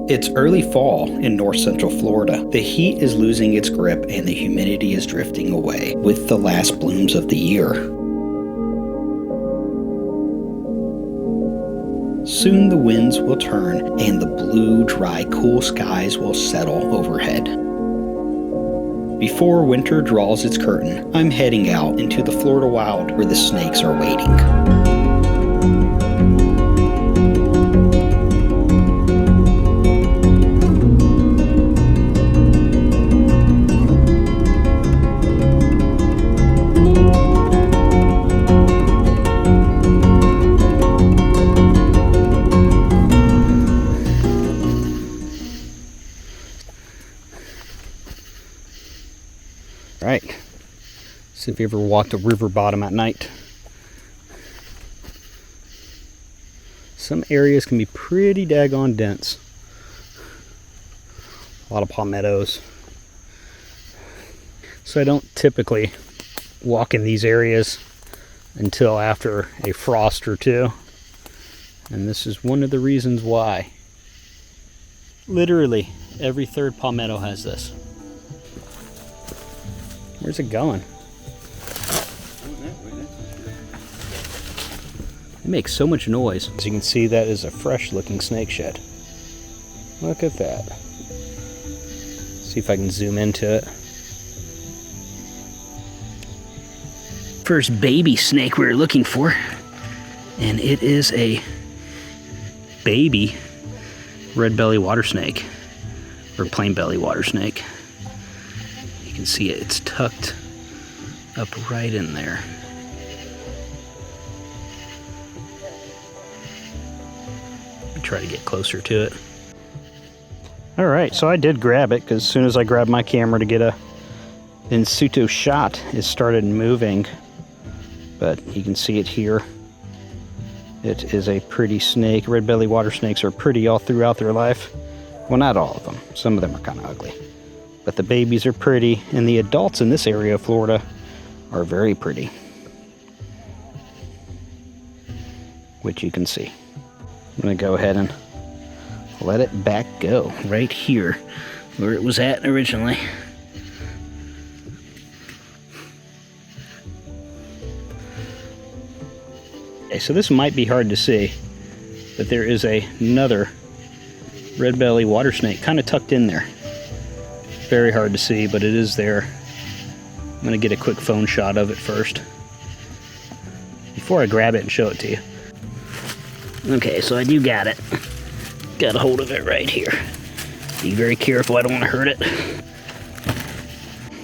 It's early fall in north central Florida. The heat is losing its grip and the humidity is drifting away with the last blooms of the year. Soon the winds will turn and the blue, dry, cool skies will settle overhead. Before winter draws its curtain, I'm heading out into the Florida wild where the snakes are waiting. Right. See if you ever walked a river bottom at night. Some areas can be pretty daggone dense. A lot of palmettos. So I don't typically walk in these areas until after a frost or two. And this is one of the reasons why. Literally every third palmetto has this. Where's it going? It makes so much noise. As you can see, that is a fresh looking snake shed. Look at that. See if I can zoom into it. First baby snake we were looking for. And it is a baby red-bellied water snake. Or plain-bellied water snake. You can see it's tucked up right in there. Let me try to get closer to it. All right, so I did grab it because as soon as I grabbed my camera to get a in situ shot, it started moving. But you can see it here. It is a pretty snake. Red-bellied water snakes are pretty all throughout their life. Well, not all of them. Some of them are kind of ugly. But the babies are pretty, and the adults in this area of Florida are very pretty. Which you can see. I'm going to go ahead and let it back go right here where it was at originally. Okay, so this might be hard to see, but there is another red-bellied water snake kind of tucked in there. Very hard to see, but it is there. I'm going to get a quick phone shot of it first before I grab it and show it to you. Okay, so I do got it. Got a hold of it right here. Be very careful, I don't want to hurt it.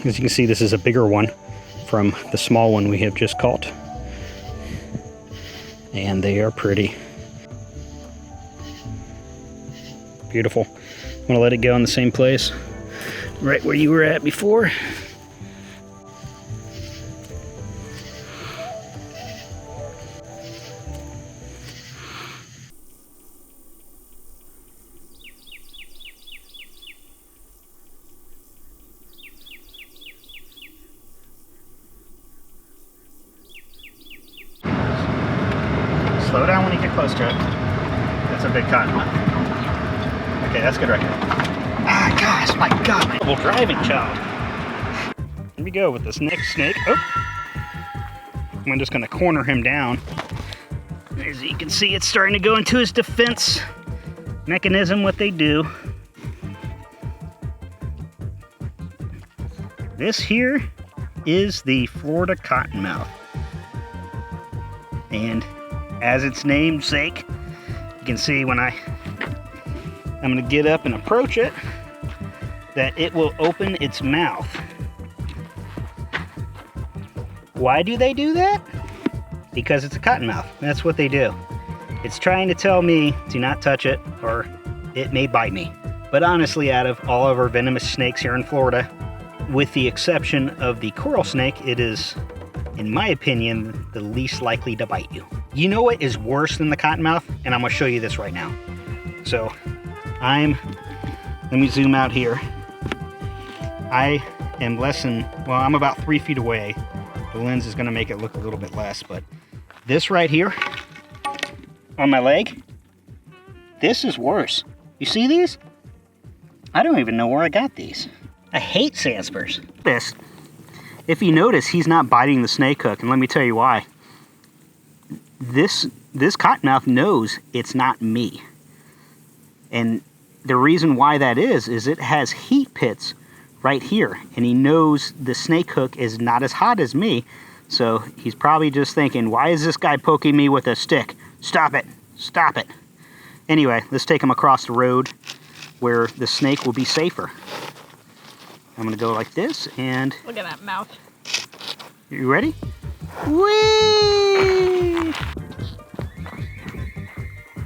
As you can see, this is a bigger one from the small one we have just caught. And they are pretty. Beautiful. I'm going to let it go in the same place. Right where you were at before. Slow down when you get close to it. That's a big cottonmouth. Okay, that's good right there. Ah, gosh, my God, my double driving child. Here we go with this next snake. Oh, I'm just gonna corner him down. As you can see, it's starting to go into his defense mechanism, what they do. This here is the Florida cottonmouth. And as its namesake, you can see when I'm gonna get up and approach it, that it will open its mouth. Why do they do that? Because it's a cottonmouth. That's what they do. It's trying to tell me to not touch it or it may bite me. But honestly, out of all of our venomous snakes here in Florida, with the exception of the coral snake, it is, in my opinion, the least likely to bite you. You know what is worse than the cottonmouth? And I'm gonna show you this right now. So let me zoom out here. I am less than, well, I'm about 3 feet away. The lens is gonna make it look a little bit less, but this right here on my leg, this is worse. You see these? I don't even know where I got these. I hate sandspurs. This. If you notice, he's not biting the snake hook, and let me tell you why. This cottonmouth knows it's not me. And the reason why that is it has heat pits right here, and he knows the snake hook is not as hot as me, so he's probably just thinking, why is this guy poking me with a stick? Stop it, stop it. Anyway, let's take him across the road where the snake will be safer. I'm gonna go like this, and look at that mouth. You ready? Whee!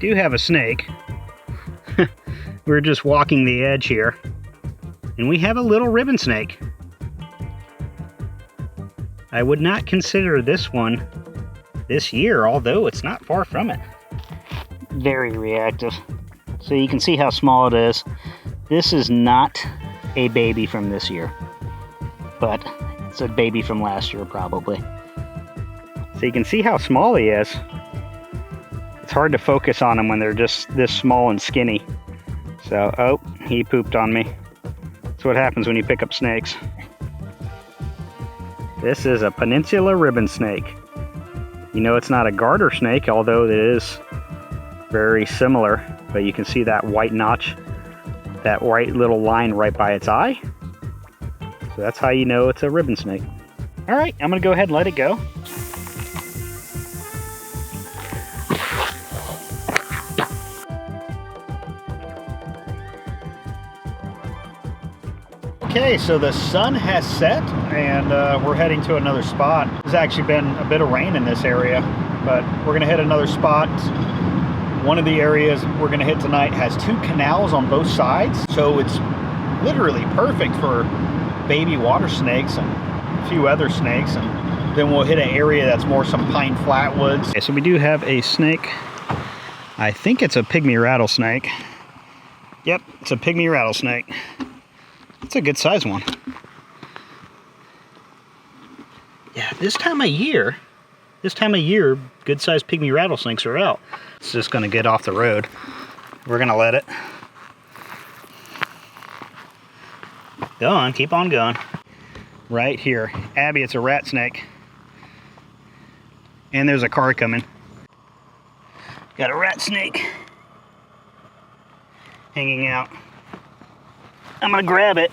Do have a snake. We're just walking the edge here, and we have a little ribbon snake. I would not consider this one this year, although it's not far from it. Very reactive. So you can see how small it is. This is not a baby from this year, but it's a baby from last year probably. So you can see how small he is. It's hard to focus on them when they're just this small and skinny. So, oh, he pooped on me. That's what happens when you pick up snakes. This is a Peninsula Ribbon Snake. You know, it's not a garter snake, although it is very similar, but you can see that white notch, that white little line right by its eye. So that's how you know it's a ribbon snake. All right, I'm gonna go ahead and let it go. Okay, so the sun has set, and we're heading to another spot. There's actually been a bit of rain in this area, but we're gonna hit another spot. One of the areas we're gonna hit tonight has 2 canals on both sides, so it's literally perfect for baby water snakes and a few other snakes, and then we'll hit an area that's more some pine flatwoods. Okay, so we do have a snake. I think it's a pygmy rattlesnake. Yep, it's a pygmy rattlesnake. It's a good size one. Yeah, this time of year, good sized pygmy rattlesnakes are out. It's just gonna get off the road. We're gonna let it. Go on, keep on going. Right here. Abby, it's a rat snake. And there's a car coming. Got a rat snake hanging out. I'm gonna grab it.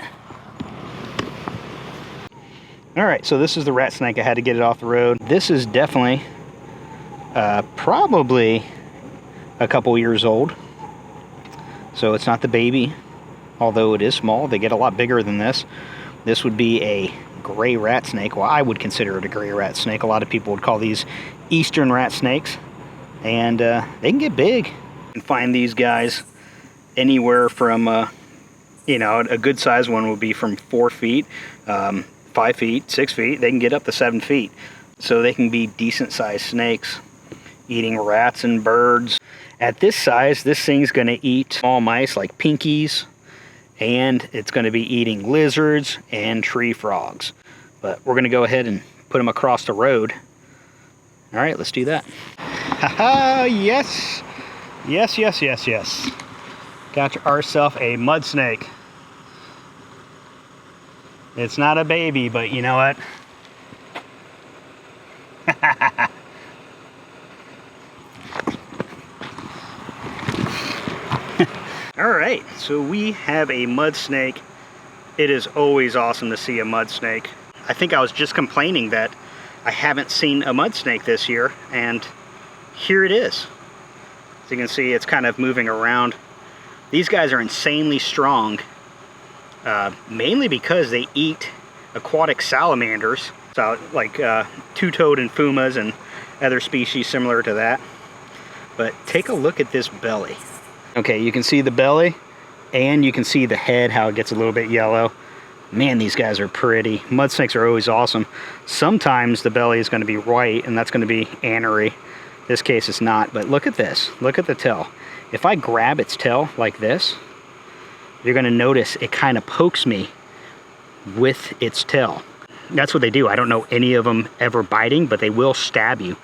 All right, so this is the rat snake. I had to get it off the road. This is definitely probably a couple years old. So it's not the baby, although it is small. They get a lot bigger than this. This would be a gray rat snake. Well, I would consider it a gray rat snake. A lot of people would call these eastern rat snakes. And they can get big. You can find these guys anywhere from you know, a good size one would be from 4 feet, 5 feet, 6 feet. They can get up to 7 feet. So they can be decent sized snakes, eating rats and birds. At this size, this thing's gonna eat small mice like pinkies, and it's gonna be eating lizards and tree frogs. But we're gonna go ahead and put them across the road. All right, let's do that. Haha, yes. Yes, yes, yes, yes. Got ourselves a mud snake. It's not a baby, but you know what? All right, so we have a mud snake. It is always awesome to see a mud snake. I think I was just complaining that I haven't seen a mud snake this year, and here it is. As you can see, it's kind of moving around. These guys are insanely strong, mainly because they eat aquatic salamanders, so like two-toed infumas and other species similar to that. But take a look at this belly. Okay, you can see the belly, and you can see the head, how it gets a little bit yellow. Man, these guys are pretty. Mud snakes are always awesome. Sometimes the belly is going to be white, and that's going to be anery. This case it's not, but look at this. Look at the tail. If I grab its tail like this, you're going to notice it kind of pokes me with its tail. That's what they do. I don't know any of them ever biting, but they will stab you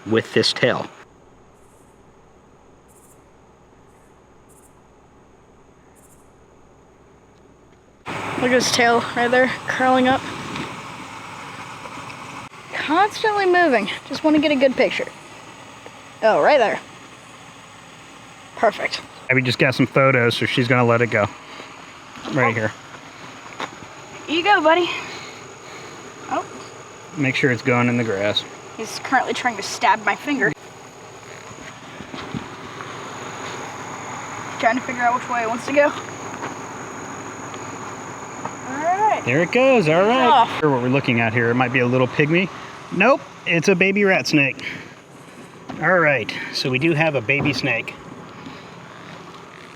with this tail. Look at his tail right there, curling up. Constantly moving. Just want to get a good picture. Oh, right there. Perfect. We just got some photos, so she's gonna let it go. Right here. Here you go, buddy. Oh. Make sure it's going in the grass. He's currently trying to stab my finger. Trying to figure out which way it wants to go. Alright. There it goes, alright. Oh. What we're looking at here, it might be a little pygmy. Nope, it's a baby rat snake. Alright, so we do have a baby snake.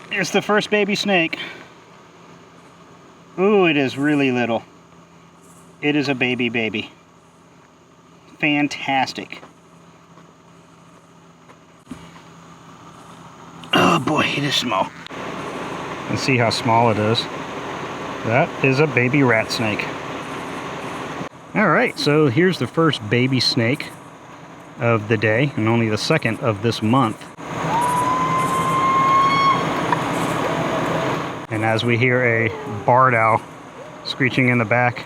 Here's the first baby snake. Ooh, it is really little. It is a baby. Fantastic. Oh boy, it is small. And see how small it is. That is a baby rat snake. Alright, so here's the first baby snake of the day, and only the second of this month. And as we hear a barred owl screeching in the back.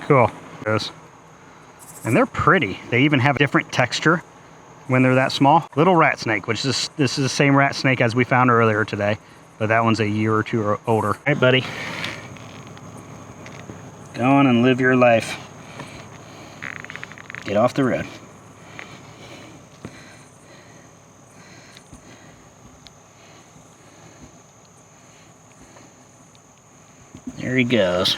Cool. And they're pretty. They even have a different texture when they're that small. Little rat snake, which is this is the same rat snake as we found earlier today, but that one's a year or two older. All right, buddy. Go on and live your life. Get off the road. There he goes.